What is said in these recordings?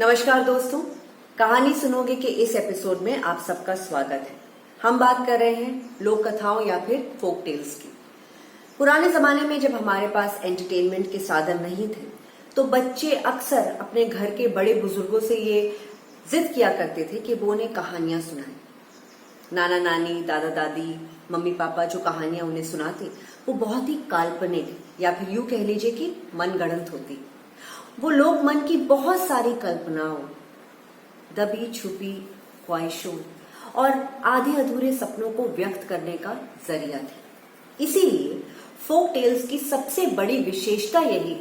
नमस्कार दोस्तों, कहानी सुनोगे के इस एपिसोड में आप सबका स्वागत है। हम बात कर रहे हैं लोक कथाओं या फिर फोक टेल्स की। पुराने जमाने में जब हमारे पास एंटरटेनमेंट के साधन नहीं थे तो बच्चे अक्सर अपने घर के बड़े बुजुर्गों से ये जिद किया करते थे कि वो उन्हें कहानियां सुनाएं। नाना नानी, दादा दादी, मम्मी पापा जो कहानियां उन्हें सुनाते वो बहुत ही काल्पनिक या फिर यूं कह लीजिए कि मनगढ़ंत होती। वो लोग मन की बहुत सारी कल्पनाओं, दबी छुपी ख्वाहिशों और आधे अधूरे सपनों को व्यक्त करने का जरिया थे। इसीलिए फोक टेल्स की सबसे बड़ी विशेषता यही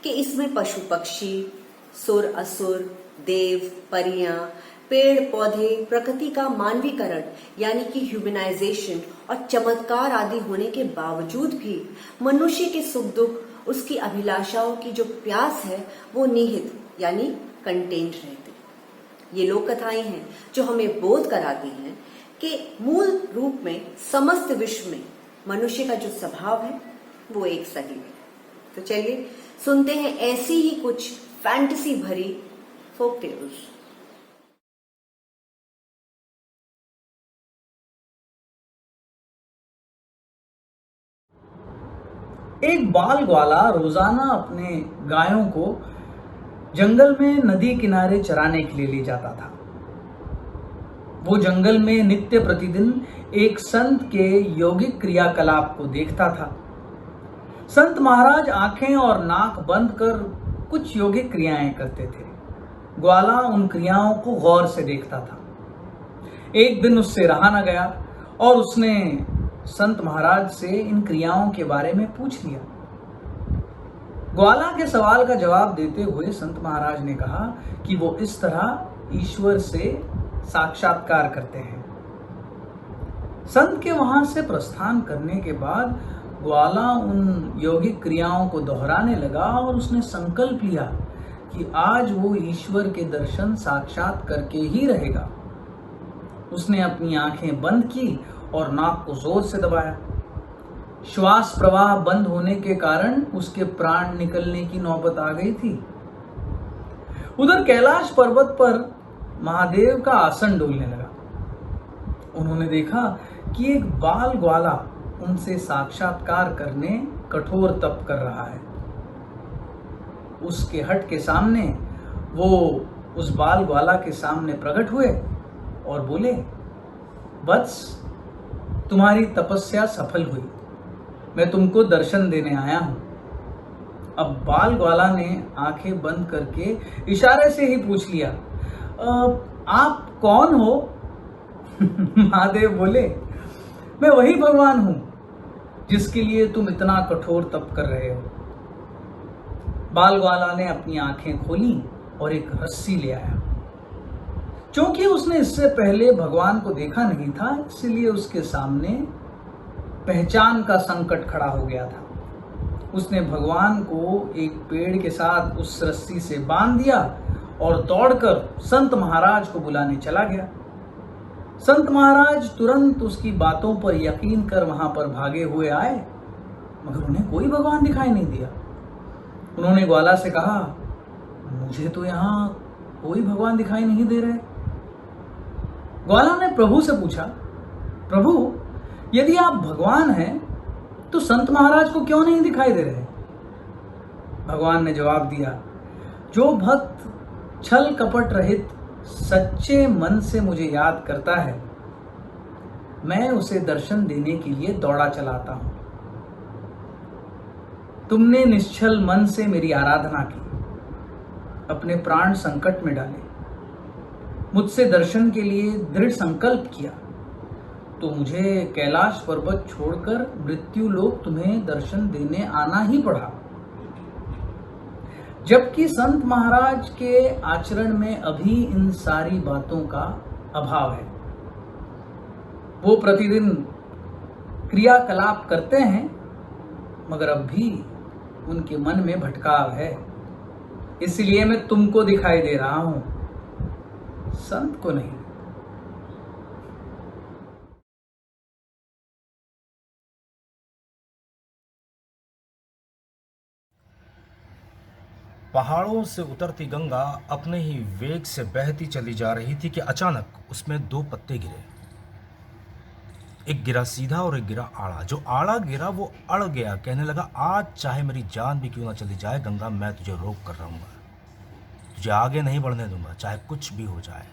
कि इसमें पशु पक्षी, सुर असुर, देव परियां, पेड़ पौधे, प्रकृति का मानवीकरण यानी कि ह्यूमनाइजेशन और चमत्कार आदि होने के बावजूद भी मनुष्य के सुख दुख, उसकी अभिलाषाओं की जो प्यास है वो निहित यानी कंटेंट रहती। ये लोक कथाएं हैं जो हमें बोध कराती हैं कि मूल रूप में समस्त विश्व में मनुष्य का जो स्वभाव है वो एक सही है। तो चलिए सुनते हैं ऐसी ही कुछ फैंटेसी भरी फोक टेल्स। एक बाल ग्वाला रोजाना अपने गायों को जंगल में नदी किनारे चराने के लिए ले जाता था। वो जंगल में नित्य प्रतिदिन एक संत के यौगिक क्रियाकलाप को देखता था। संत महाराज आंखें और नाक बंद कर कुछ यौगिक क्रियाएं करते थे। ग्वाला उन क्रियाओं को गौर से देखता था। एक दिन उससे रहा न गया और उसने संत महाराज से इन क्रियाओं के बारे में पूछ लिया। ग्वाला के सवाल का जवाब देते हुए संत महाराज ने कहा कि वो इस तरह ईश्वर से साक्षात्कार करते हैं। संत के वहां से प्रस्थान करने के बाद ग्वाला उन यौगिक क्रियाओं को दोहराने लगा और उसने संकल्प लिया कि आज वो ईश्वर के दर्शन साक्षात करके ही रहेगा। उसने अपनी आंखें बंद की और नाक को जोर से दबाया। श्वास प्रवाह बंद होने के कारण उसके प्राण निकलने की नौबत आ गई थी। उधर कैलाश पर्वत पर महादेव का आसन डोलने लगा। उन्होंने देखा कि एक बाल ग्वाला उनसे साक्षात्कार करने कठोर तप कर रहा है। उसके हट के सामने वो उस बाल ग्वाला के सामने प्रकट हुए और बोले, वत्स, तुम्हारी तपस्या सफल हुई, मैं तुमको दर्शन देने आया हूं। अब बाल ग्वाला ने आंखें बंद करके इशारे से ही पूछ लिया, आप कौन हो? महादेव बोले, मैं वही भगवान हूं जिसके लिए तुम इतना कठोर तप कर रहे हो। बाल ग्वाला ने अपनी आंखें खोली और एक रस्सी ले आया। क्योंकि उसने इससे पहले भगवान को देखा नहीं था, इसलिए उसके सामने पहचान का संकट खड़ा हो गया था। उसने भगवान को एक पेड़ के साथ उस रस्सी से बांध दिया और दौड़कर संत महाराज को बुलाने चला गया। संत महाराज तुरंत उसकी बातों पर यकीन कर वहां पर भागे हुए आए, मगर उन्हें कोई भगवान दिखाई नहीं दिया। उन्होंने ग्वाला से कहा, मुझे तो यहाँ कोई भगवान दिखाई नहीं दे रहे। ग्वाला ने प्रभु से पूछा, प्रभु, यदि आप भगवान हैं तो संत महाराज को क्यों नहीं दिखाई दे रहे? भगवान ने जवाब दिया, जो भक्त छल कपट रहित सच्चे मन से मुझे याद करता है, मैं उसे दर्शन देने के लिए दौड़ा चलाता हूं। तुमने निश्चल मन से मेरी आराधना की, अपने प्राण संकट में डाले, मुझसे दर्शन के लिए दृढ़ संकल्प किया, तो मुझे कैलाश पर्वत छोड़कर मृत्यु लोक तुम्हें दर्शन देने आना ही पड़ा। जबकि संत महाराज के आचरण में अभी इन सारी बातों का अभाव है। वो प्रतिदिन क्रियाकलाप करते हैं, मगर अब भी उनके मन में भटकाव है। इसलिए मैं तुमको दिखाई दे रहा हूं, संत को नहीं। पहाड़ों से उतरती गंगा अपने ही वेग से बहती चली जा रही थी कि अचानक उसमें दो पत्ते गिरे। एक गिरा सीधा और एक गिरा आड़ा। जो आड़ा गिरा वो अड़ गया, कहने लगा, आज चाहे मेरी जान भी क्यों ना चली जाए गंगा, मैं तुझे रोक कर रहूंगा, तुझे आगे नहीं बढ़ने दूंगा, चाहे कुछ भी हो जाए।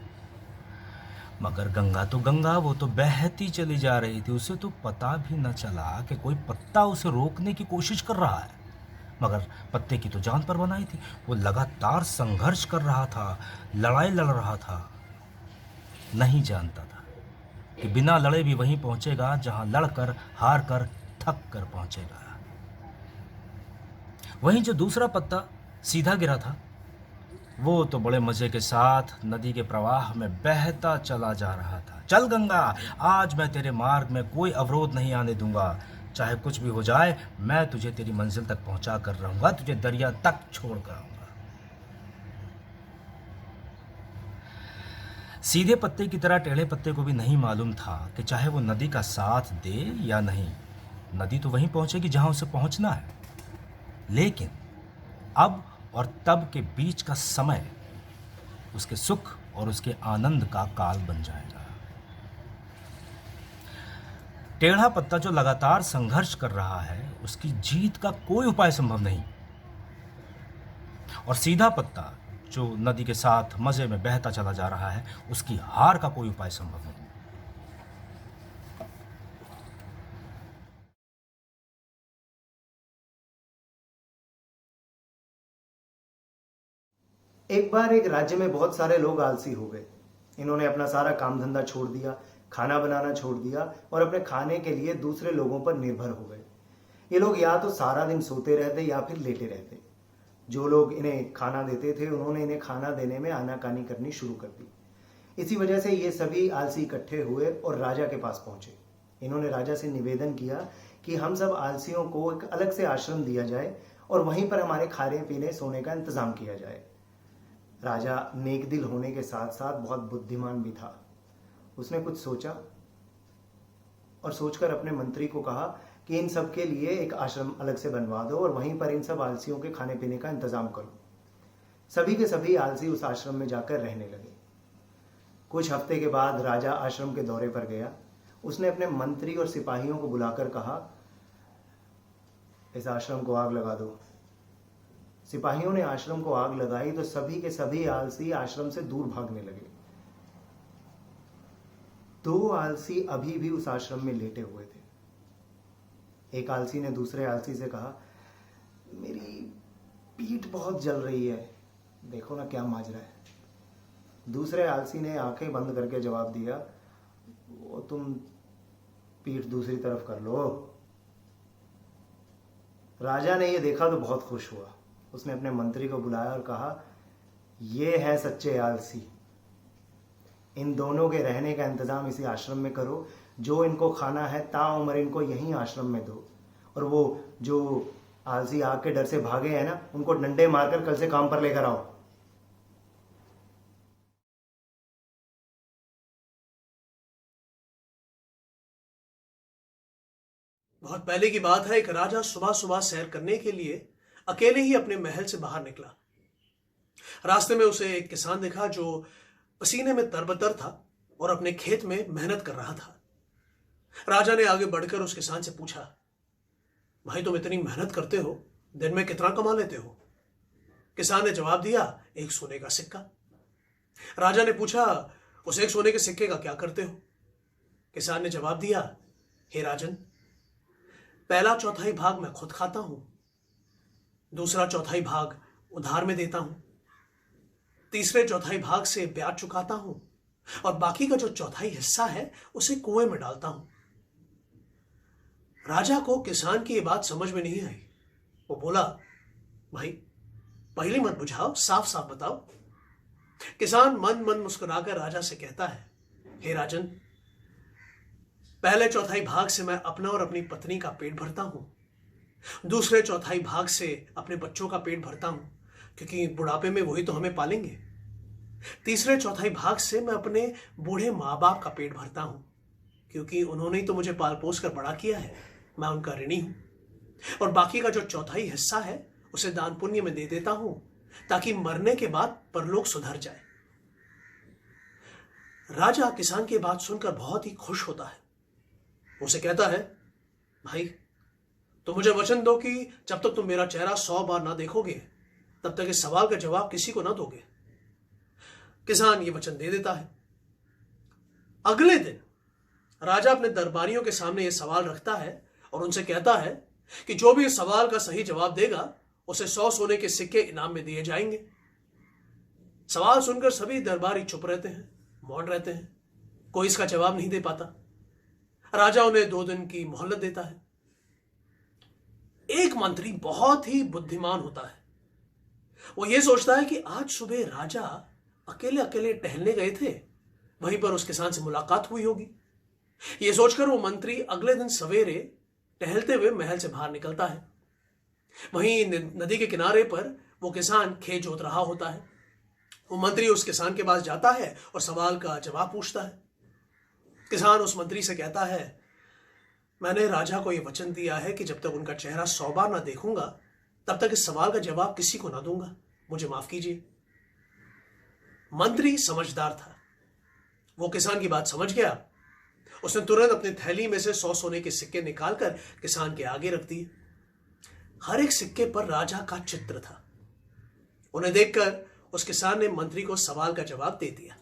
मगर गंगा तो गंगा, वो तो बहती चली जा रही थी। उसे तो पता भी न चला कि कोई पत्ता उसे रोकने की कोशिश कर रहा है। मगर पत्ते की तो जान पर बनाई थी। वो लगातार संघर्ष कर रहा था, लड़ाई लड़ रहा था। नहीं जानता था कि बिना लड़े भी वहीं पहुंचेगा जहां लड़कर हार कर थक कर पहुंचेगा। वहीं जो दूसरा पत्ता सीधा गिरा था, वो तो बड़े मजे के साथ नदी के प्रवाह में बहता चला जा रहा था। चल गंगा, आज मैं तेरे मार्ग में कोई अवरोध नहीं आने दूंगा, चाहे कुछ भी हो जाए, मैं तुझे तेरी मंजिल तक पहुंचा कर रहूंगा, तुझे दरिया तक छोड़ कर आऊंगा। सीधे पत्ते की तरह टेढ़े पत्ते को भी नहीं मालूम था कि चाहे वो नदी का साथ दे या नहीं, नदी तो वहीं पहुंचेगी जहां उसे पहुंचना है। लेकिन अब और तब के बीच का समय उसके सुख और उसके आनंद का काल बन जाएगा। टेढ़ा पत्ता जो लगातार संघर्ष कर रहा है, उसकी जीत का कोई उपाय संभव नहीं। और सीधा पत्ता जो नदी के साथ मजे में बहता चला जा रहा है, उसकी हार का कोई उपाय संभव नहीं। एक बार एक राज्य में बहुत सारे लोग आलसी हो गए। इन्होंने अपना सारा काम धंधा छोड़ दिया, खाना बनाना छोड़ दिया और अपने खाने के लिए दूसरे लोगों पर निर्भर हो गए। ये लोग या तो सारा दिन सोते रहते या फिर लेटे रहते। जो लोग इन्हें खाना देते थे, उन्होंने इन्हें खाना देने में आनाकानी करनी शुरू कर दी। इसी वजह से ये सभी आलसी इकट्ठे हुए और राजा के पास पहुंचे। इन्होंने राजा से निवेदन किया कि हम सब आलसियों को एक अलग से आश्रम दिया जाए और वहीं पर हमारे खाने पीने सोने का इंतजाम किया जाए। राजा नेक दिल होने के साथ साथ बहुत बुद्धिमान भी था। उसने कुछ सोचा और सोचकर अपने मंत्री को कहा कि इन सब के लिए एक आश्रम अलग से बनवा दो और वहीं पर इन सब आलसियों के खाने पीने का इंतजाम करो। सभी के सभी आलसी उस आश्रम में जाकर रहने लगे। कुछ हफ्ते के बाद राजा आश्रम के दौरे पर गया। उसने अपने मंत्री और सिपाहियों को बुलाकर कहा, इस आश्रम को आग लगा दो। सिपाहियों ने आश्रम को आग लगाई तो सभी के सभी आलसी आश्रम से दूर भागने लगे। दो आलसी अभी भी उस आश्रम में लेटे हुए थे। एक आलसी ने दूसरे आलसी से कहा, मेरी पीठ बहुत जल रही है, देखो ना क्या माजरा है। दूसरे आलसी ने आंखें बंद करके जवाब दिया, वो तुम पीठ दूसरी तरफ कर लो। राजा ने यह देखा तो बहुत खुश हुआ। उसने अपने मंत्री को बुलाया और कहा, ये है सच्चे आलसी, इन दोनों के रहने का इंतजाम इसी आश्रम में करो। जो इनको खाना है ताउम्र इनको यहीं आश्रम में दो। और वो जो आलसी आग के डर से भागे हैं ना, उनको डंडे मारकर कल से काम पर लेकर आओ। बहुत पहले की बात है। एक राजा सुबह सुबह सैर करने के लिए अकेले ही अपने महल से बाहर निकला। रास्ते में उसे एक किसान दिखा जो पसीने में तरबतर था और अपने खेत में मेहनत कर रहा था। राजा ने आगे बढ़कर उस किसान से पूछा, भाई तुम इतनी मेहनत करते हो, दिन में कितना कमा लेते हो? किसान ने जवाब दिया, 1 सोने का सिक्का। राजा ने पूछा, उस 1 सोने के सिक्के का क्या करते हो? किसान ने जवाब दिया, हे राजन, पहला चौथाई भाग मैं खुद खाता हूं, दूसरा चौथाई भाग उधार में देता हूं, तीसरे चौथाई भाग से ब्याज चुकाता हूं और बाकी का जो चौथाई हिस्सा है उसे कुएं में डालता हूं। राजा को किसान की यह बात समझ में नहीं आई। वो बोला, भाई पहली मत बुझाओ, साफ साफ बताओ। किसान मन मन मुस्कुराकर राजा से कहता है, हे राजन, पहले चौथाई भाग से मैं अपना और अपनी पत्नी का पेट भरता हूं, दूसरे चौथाई भाग से अपने बच्चों का पेट भरता हूं क्योंकि बुढ़ापे में वही तो हमें पालेंगे, तीसरे चौथाई भाग से मैं अपने बूढ़े माँ बाप का पेट भरता हूं क्योंकि उन्होंने ही तो मुझे पाल पोस कर बड़ा किया है, मैं उनका ऋणी हूं, और बाकी का जो चौथाई हिस्सा है उसे दान पुण्य में दे देता हूं ताकि मरने के बाद परलोक सुधर जाए। राजा किसान की बात सुनकर बहुत ही खुश होता है। उसे कहता है, भाई तुम मुझे वचन दो कि जब तक तुम मेरा चेहरा 100 बार ना देखोगे तब तक इस सवाल का जवाब किसी को ना दोगे। किसान ये वचन दे देता है। अगले दिन राजा अपने दरबारियों के सामने यह सवाल रखता है और उनसे कहता है कि जो भी इस सवाल का सही जवाब देगा उसे 100 सोने के सिक्के इनाम में दिए जाएंगे। सवाल सुनकर सभी दरबारी चुप रहते हैं, मौन रहते हैं, कोई इसका जवाब नहीं दे पाता। राजा उन्हें 2 दिन की मोहलत देता है। एक मंत्री बहुत ही बुद्धिमान होता है। वो ये सोचता है कि आज सुबह राजा अकेले अकेले टहलने गए थे, वहीं पर उस किसान से मुलाकात हुई होगी। ये सोचकर वो मंत्री अगले दिन सवेरे टहलते हुए महल से बाहर निकलता है। वहीं नदी के किनारे पर वो किसान खेत जोत रहा होता है। वो मंत्री उस किसान के पास जाता है और सवाल का जवाब पूछता है। किसान उस मंत्री से कहता है, मैंने राजा को यह वचन दिया है कि जब तक उनका चेहरा 100 बार ना देखूंगा तब तक इस सवाल का जवाब किसी को ना दूंगा, मुझे माफ कीजिए। मंत्री समझदार था, वो किसान की बात समझ गया। उसने तुरंत अपनी थैली में से 100 सोने के सिक्के निकालकर किसान के आगे रख दिए। हर एक सिक्के पर राजा का चित्र था। उन्हें देखकर उस किसान ने मंत्री को सवाल का जवाब दे दिया।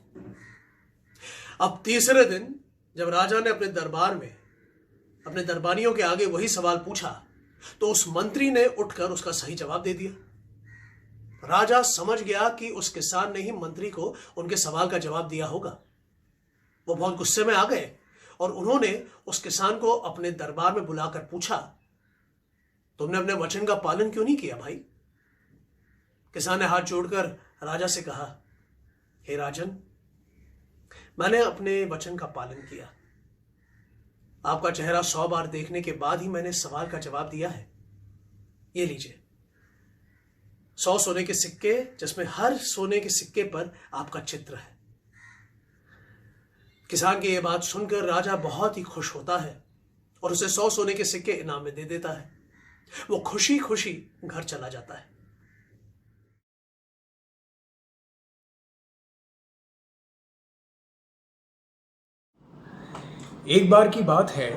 अब तीसरे दिन जब राजा ने अपने दरबार में अपने दरबारियों के आगे वही सवाल पूछा तो उस मंत्री ने उठकर उसका सही जवाब दे दिया। राजा समझ गया कि उस किसान ने ही मंत्री को उनके सवाल का जवाब दिया होगा। वो बहुत गुस्से में आ गए और उन्होंने उस किसान को अपने दरबार में बुलाकर पूछा, तुमने अपने वचन का पालन क्यों नहीं किया भाई? किसान ने हाथ जोड़कर राजा से कहा, हे राजन, मैंने अपने वचन का पालन किया। आपका चेहरा 100 बार देखने के बाद ही मैंने सवाल का जवाब दिया है। ये लीजिए 100 सोने के सिक्के, जिसमें हर सोने के सिक्के पर आपका चित्र है। किसान की यह बात सुनकर राजा बहुत ही खुश होता है और उसे 100 सोने के सिक्के इनाम में दे देता है। वो खुशी खुशी घर चला जाता है। एक बार की बात है,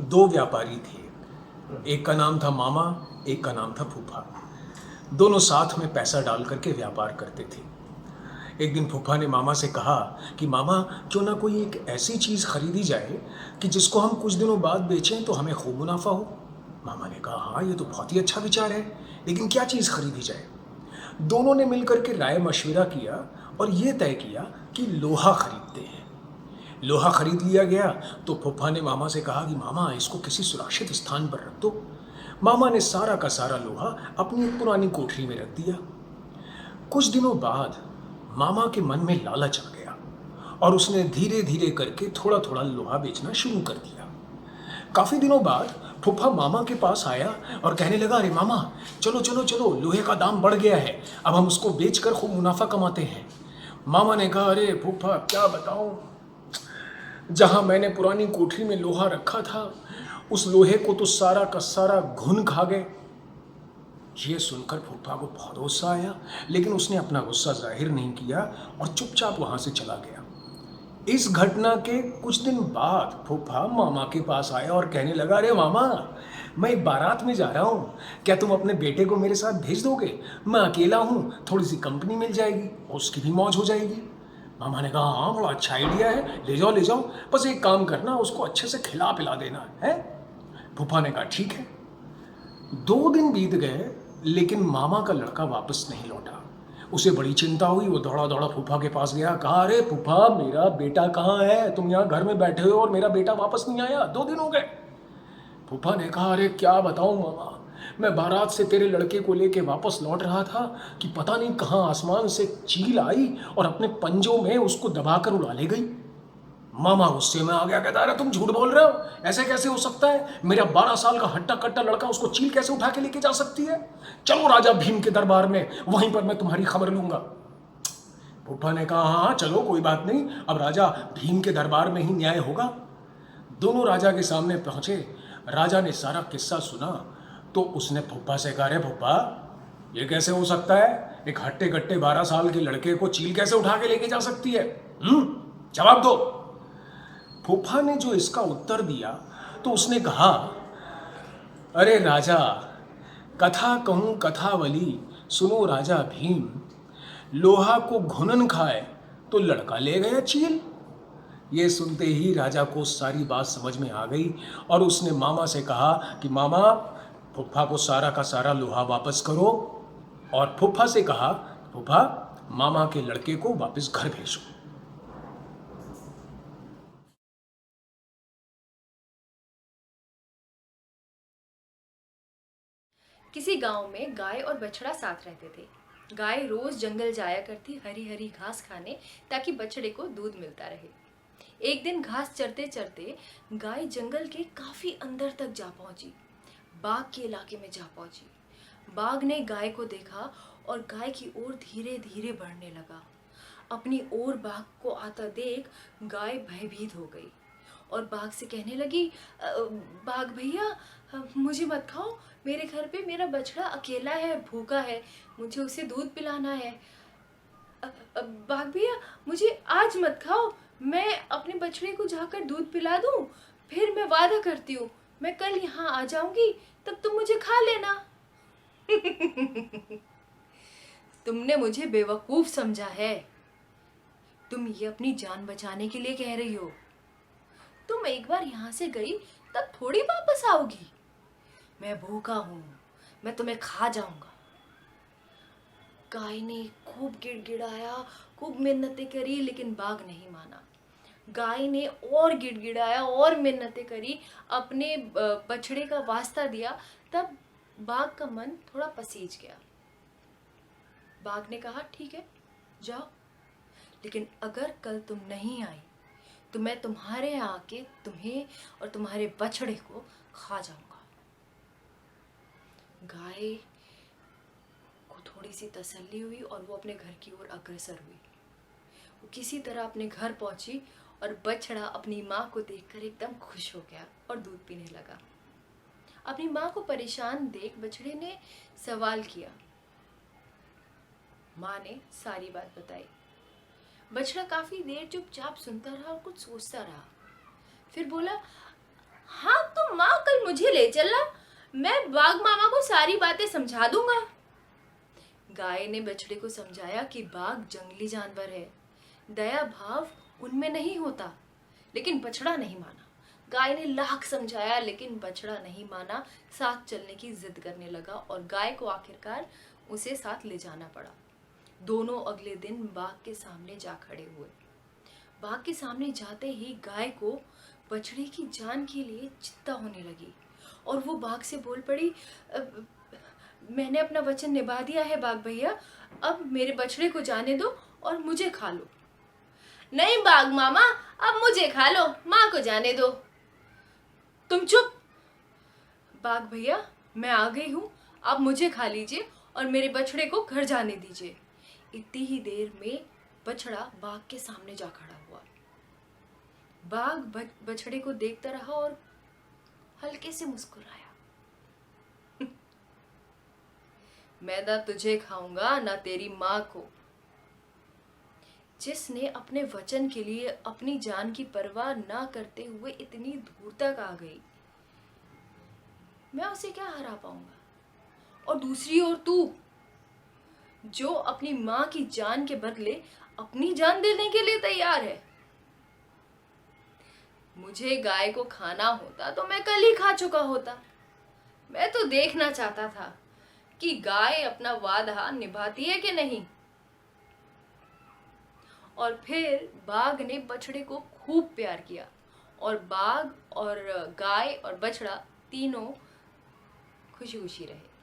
2 व्यापारी थे। एक का नाम था मामा, एक का नाम था फूफा। दोनों साथ में पैसा डाल करके व्यापार करते थे। एक दिन फूफा ने मामा से कहा कि मामा, क्यों ना कोई एक ऐसी चीज़ खरीदी जाए कि जिसको हम कुछ दिनों बाद बेचें तो हमें खूब मुनाफा हो। मामा ने कहा, हाँ, ये तो बहुत ही अच्छा विचार है, लेकिन क्या चीज़ खरीदी जाए? दोनों ने मिलकर के राय मशविरा किया और ये तय किया कि लोहा खरीदते हैं। लोहा खरीद लिया गया तो फूफा ने मामा से कहा कि मामा, इसको किसी सुरक्षित स्थान पर रख दो। मामा ने सारा का सारा लोहा अपनी पुरानी कोठरी में रख दिया। कुछ दिनों बाद मामा के मन में लालच आ गया और उसने धीरे धीरे करके थोड़ा थोड़ा लोहा बेचना शुरू कर दिया। काफ़ी दिनों बाद फूफा मामा के पास आया और कहने लगा, अरे मामा, चलो चलो चलो, लोहे का दाम बढ़ गया है, अब हम उसको बेचकर खूब मुनाफा कमाते हैं। मामा ने कहा, अरे फूफा, क्या बताऊं, जहाँ मैंने पुरानी कोठरी में लोहा रखा था उस लोहे को तो सारा का सारा घुन खा गए। ये सुनकर फूफा को बहुत गुस्सा आया, लेकिन उसने अपना गुस्सा जाहिर नहीं किया और चुपचाप वहाँ से चला गया। इस घटना के कुछ दिन बाद फूफा मामा के पास आया और कहने लगा, अरे मामा, मैं एक बारात में जा रहा हूँ, क्या तुम अपने बेटे को मेरे साथ भेज दोगे? मैं अकेला हूँ, थोड़ी सी कंपनी मिल जाएगी, उसकी भी मौज हो जाएगी। मामा ने कहा, हाँ, बड़ा अच्छा आइडिया है, ले जाओ ले जाओ, बस एक काम करना, उसको अच्छे से खिला पिला देना है। फूफा ने कहा, ठीक है। 2 दिन बीत गए, लेकिन मामा का लड़का वापस नहीं लौटा। उसे बड़ी चिंता हुई। वो दौड़ा दौड़ा फूफा के पास गया, कहा, अरे फूफा, मेरा बेटा कहाँ है? तुम यहाँ घर में बैठे हो और मेरा बेटा वापस नहीं आया, 2 दिन हो गए। फूफा ने कहा, अरे क्या बताऊँ मामा, मैं बारात से तेरे लड़के को लेके वापस लौट रहा था कि पता नहीं कहाँ आसमान से चील आई और अपने पंजों में उसको दबाकर उड़ा ले गई। मामा गुस्से में आ गया, कहता, अरे तुम झूठ बोल रहे हो, ऐसे कैसे हो सकता है? मेरा 12 साल का हट्टा कट्टा लड़का, उसको चील कैसे उठा के लेके जा सकती है? चलो राजा भीम के दरबार में, वहीं पर मैं तुम्हारी खबर लूंगा। फूफा ने कहा, हाँ चलो, कोई बात नहीं, अब राजा भीम के दरबार में ही न्याय होगा। दोनों राजा के सामने पहुंचे। राजा ने सारा किस्सा सुना तो उसने फूफा से कहा, अरे फूफा, ये कैसे हो सकता है? एक हट्टे कट्टे 12 साल के लड़के को चील कैसे उठा के लेके जा सकती है? जवाब दो। फूफा ने जो इसका उत्तर दिया तो उसने कहा, अरे राजा, कथा कहूं कथावली, सुनो राजा भीम, लोहा को घुनन खाए तो लड़का ले गया चील। ये सुनते ही राजा को सारी बात समझ में आ गई और उसने मामा से कहा कि मामा, फूफा को सारा का सारा लोहा वापस करो। और फूफा से कहा, फूफा, मामा के लड़के को वापस घर भेजो। किसी गांव में गाय और बछड़ा साथ रहते थे। गाय रोज जंगल जाया करती हरी हरी घास खाने, ताकि बछड़े को दूध मिलता रहे। एक दिन घास चरते चरते गाय जंगल के काफी अंदर तक जा पहुंची, बाघ के इलाके में जा पहुंची। बाघ ने गाय को देखा और गाय की ओर धीरे धीरे बढ़ने लगा। अपनी ओर बाघ को आता देख गाय भयभीत हो गई और बाघ से कहने लगी, बाघ भैया, मुझे मत खाओ, मेरे घर पे मेरा बछड़ा अकेला है, भूखा है, मुझे उसे दूध पिलाना है। बाघ भैया, मुझे आज मत खाओ, मैं अपने बछड़े को जाकर दूध पिला दूं, फिर मैं वादा करती हूँ मैं कल यहाँ आ जाऊंगी, तब तुम मुझे खा लेना। तुमने मुझे बेवकूफ समझा है। तुम ये अपनी जान बचाने के लिए कह रही हो। तुम एक बार यहाँ से गई तब थोड़ी वापस आओगी। मैं भूखा हूँ, मैं तुम्हें खा जाऊंगा। गाय ने खूब गिड़गिड़ाया, खूब मिन्नतें करी, लेकिन बाघ नहीं माना। गाय ने और गिड़गिड़ाया और मिन्नतें करी, अपने बछड़े का वास्ता दिया, तब बाघ का मन थोड़ा पसीज गया। बाघ ने कहा, ठीक है, जाओ, लेकिन अगर कल तुम नहीं आई तो मैं तुम्हारे यहाँ आके तुम्हें और तुम्हारे बछड़े को खा जाऊंगा। गाय को थोड़ी सी तसल्ली हुई और वो अपने घर की ओर अग्रसर हुई। वो किसी तरह अपने घर पहुंची और बछड़ा अपनी माँ को देखकर एकदम खुश हो गया और दूध पीने लगा। अपनी माँ को परेशान देख बछड़े ने सवाल किया। माँ ने सारी बात बताई। बछड़ा काफी देर चुपचाप सुनता रहा और कुछ सोचता रहा। फिर बोला, हाँ, तो माँ कल मुझे ले चलना, मैं बाघ मामा को सारी बातें समझा दूंगा। गाय ने बछड़े को समझाया कि बाघ जंगली जानवर है, दया भाव उनमें नहीं होता, लेकिन बछड़ा नहीं माना। गाय ने लाख समझाया, लेकिन बछड़ा नहीं माना, साथ चलने की जिद करने लगा और गाय को आखिरकार उसे साथ ले जाना पड़ा। दोनों अगले दिन बाघ के सामने जा खड़े हुए। बाघ के सामने जाते ही गाय को बछड़े की जान के लिए चिंता होने लगी और वो बाघ से बोल पड़ी, मैंने अपना वचन निभा दिया है बाघ भैया, अब मेरे बछड़े को जाने दो और मुझे खा लो। नहीं बाघ मामा, अब मुझे खा लो, माँ को जाने दो। तुम चुप। बाघ भैया, मैं आ गई हूँ, आप मुझे खा लीजिए और मेरे बछड़े को घर जाने दीजिए। इतनी ही देर में बछड़ा बाघ के सामने जा खड़ा हुआ। बाघ बछड़े को देखता रहा और हल्के से मुस्कुराया। मैं ना तुझे खाऊंगा ना तेरी माँ को। जिसने अपने वचन के लिए अपनी जान की परवाह ना करते हुए इतनी दूर तक आ गई, मैं उसे क्या हरा पाऊंगा। और दूसरी ओर तू, जो अपनी माँ की जान के बदले अपनी जान देने के लिए तैयार है। मुझे गाय को खाना होता तो मैं कल ही खा चुका होता। मैं तो देखना चाहता था कि गाय अपना वादा निभाती है कि नहीं। और फिर बाघ ने बछड़े को खूब प्यार किया और बाघ और गाय और बछड़ा तीनों खुशी खुशी रहे।